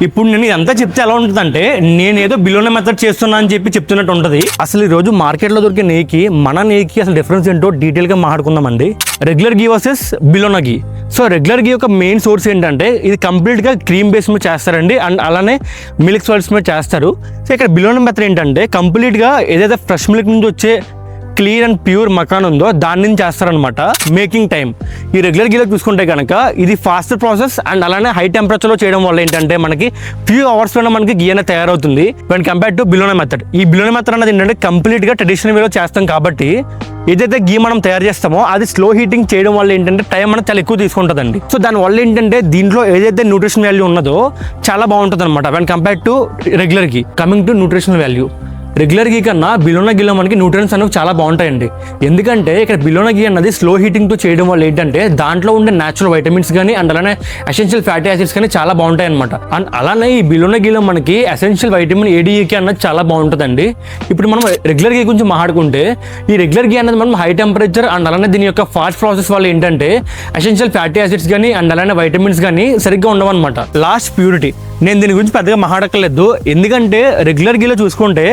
ఇప్పుడు నేను ఇదంతా చెప్తే ఎలా ఉంటుందంటే నేనేదో బిలోనే మెథడ్ చేస్తున్నా అని చెప్తున్నట్టు ఉంటుంది. అసలు ఈ రోజు మార్కెట్లో దొరికే నెయ్యికి మన నెయ్యికి అసలు డిఫరెన్స్ ఏంటో డీటెయిల్గా మాట్లాడుకుందామండి. రెగ్యులర్ గీ వర్సెస్ బిలోనా గీ. సో రెగ్యులర్ గీ యొక్క మెయిన్ సోర్స్ ఏంటంటే ఇది కంప్లీట్గా క్రీమ్ బేస్ మీద చేస్తారండి, అండ్ అలానే మిల్క్ సాల్ట్స్ మీద చేస్తారు. సో ఇక్కడ బిలోనా మెథడ్ ఏంటంటే కంప్లీట్గా ఏదైతే ఫ్రెష్ మిల్క్ నుంచి వచ్చే క్లీన్ అండ్ ప్యూర్ మకాన్ ఉందో దాని నుంచి చేస్తారనమాట. మేకింగ్ టైం ఈ రెగ్యులర్ గీలో చూసుకుంటే కనుక ఇది ఫాస్టర్ ప్రాసెస్, అండ్ అలానే హై టెంపరేచర్లో చేయడం వల్ల ఏంటంటే మనకి ఫ్యూ అవర్స్లోనే మనకి గీ అనేది తయారవుతుంది వెన్ కంపేర్ టు బిలోనా మెథడ్. ఈ బిలోనా మెథడ్ అనేది ఏంటంటే కంప్లీట్గా ట్రెడిషనల్ వేలో చేస్తాం కాబట్టి ఏదైతే గీ మనం తయారు చేస్తామో అది స్లో హీటింగ్ చేయడం వల్ల ఏంటంటే టైం అనేది చాలా ఎక్కువ తీసుకుంటుందండి. సో దానివల్ల ఏంటంటే దీంట్లో ఏదైతే న్యూట్రిషన్ వాల్యూ ఉన్నదో చాలా బాగుంటుంది అనమాట when compare to regular ghee. Coming to nutritional value, regular ghee కన్నా బిలోనా గీలో మనకి న్యూట్రియన్స్ అనేవి చాలా బాగుంటాయండి. ఎందుకంటే ఇక్కడ బిలోనా గీ అన్నది స్లో హీటింగ్తో చేయడం వల్ల ఏంటంటే దాంట్లో ఉండే న్యాచురల్ వైటమిన్స్ కానీ అండ్ అలానే ఎసెన్షియల్ ఫ్యాటీ యాసిడ్స్ కానీ చాలా బాగుంటాయి అనమాట. అండ్ అలానే ఈ బిలోనా గీలో మనకి ఎసెన్షియల్ వైటమిన్ ఏడీఈకే అన్నది చాలా బాగుంటుందండి. ఇప్పుడు మనం రెగ్యులర్ గీ గురించి మాట్లాడుకుంటే ఈ రెగ్యులర్ గీ అనేది మనం హై టెంపరేచర్ అండ్ అలానే దీని యొక్క ఫాస్ట్ ప్రాసెస్ వల్ల ఏంటంటే ఎసెన్షియల్ ఫ్యాటీ యాసిడ్స్ కానీ అండ్ అలానే వైటమిన్స్ కానీ సరిగ్గా ఉండవన్నమాట. లాస్ట్ ప్యూరిటీ, నేను దీని గురించి పెద్దగా మాట్లాడక్కర్లేదు. ఎందుకంటే రెగ్యులర్ గీలో చూసుకుంటే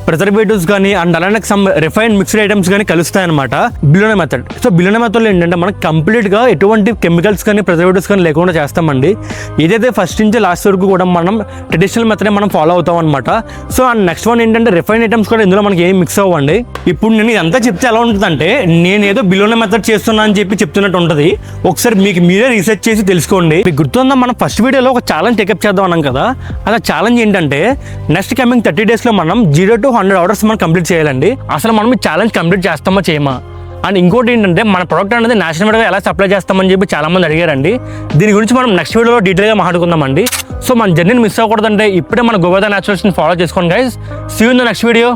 ప్రిజర్వేటివ్స్ కానీ అండ్ అలానే సమ్ రిఫైన్డ్ మిక్స్డ్ ఐటమ్స్ కానీ కలుస్తాయి అనమాట బిలోనా మెథడ్. సో బిలోనా మెథడ్లో ఏంటంటే మనకి కంప్లీట్గా ఎటువంటి కెమికల్స్ కానీ ప్రిజర్వేటివ్స్ కానీ లేకుండా చేస్తామండి. ఏదైతే ఫస్ట్ నుంచి లాస్ట్ వరకు కూడా మనం ట్రెడిషనల్ మెథడ్ మనం ఫాలో అవుతాం అనమాట. సో అండ్ నెక్స్ట్ వన్ ఏంటంటే రిఫైన్డ్ ఐటమ్స్ కూడా ఇందులో మనకి ఏం మిక్స్ అవ్వండి. ఇప్పుడు నేను ఇదంతా చెప్తే ఎలా ఉంటుందంటే నేనేదో బిలోనా మెథడ్ చేస్తున్నా అని చెప్తున్నట్టు ఉంటుంది. ఒకసారి మీకు మీరే రీసెర్చ్ చేసి తెలుసుకోండి. మీకు గుర్తుందా మనం ఫస్ట్ వీడియోలో ఒక ఛాలెంజ్ టేకప్ చేద్దాం అన్నాం కదా. అలా ఛాలెంజ్ ఏంటంటే నెక్స్ట్ కమింగ్ 30 days లో మనం 0 to 100 ఆర్డర్స్ మనం కంప్లీట్ చేయాలండి. అసలు మనం ఈ ఛాలెంజ్ కంప్లీట్ చేస్తామా చేయమా? అండ్ ఇంకోటి ఏంటంటే మన ప్రోడక్ట్ అనేది నేషనల్ వైడ్గా ఎలా సప్లై చేస్తామని చాలా మంది అడిగారండి. దీని గురించి మనం నెక్స్ట్ వీడియోలో డీటెయిల్గా మాట్లాడుకుందామండి. సో మన జర్నీని మిస్ అవ్వకూడదంటే ఇప్పుడే మన గోవేద న్యాచురల్స్ని ఫాలో చేసుకోండి guys. See you in the next video.